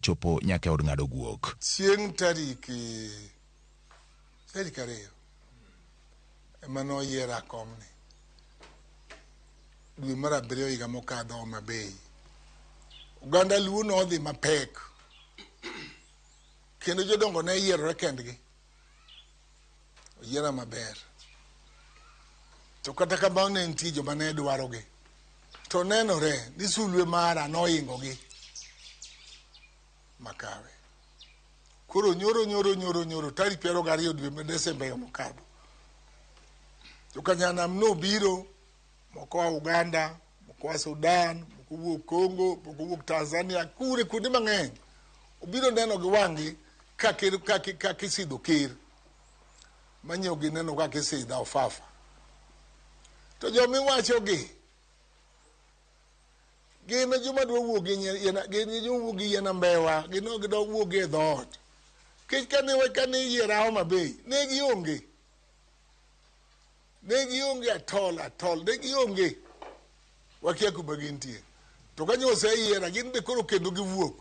chopo nyaka od ng'ado guok. Chieng tarik ariyo ema ne oyiera komni dwe mar 7 higa mokadho Homa Bay. Oganda Luo nodhi mapek kendo jodongo ne yierore kendgi, oyiera maber. To kata kamano ne nitie joma ne dwarogi, to nenore ni sulwe mara noingogi makawe. Koro nyoro tarik 22 dwe mar Desemba mokadho, to kanyanam nobiro, moko wa Uganda, moko wa Sudan, moko wuok Congo, moko wuok Tanzania, kure kuonde mang'eny obiro neno gi wang'gi kaka isidho ker, manyiewo gi neno kaka isidho ofafa. To jomiwachogi gin joma dwa wuok gi yien ambewa, gin gidwa wuok gi e dhoot. Kech kane yiera Homa Bay, ne gionge atol, ne gionge. Wakia kuma gintie. To ka nyo oseyiera, gin be koro kendo giwuok.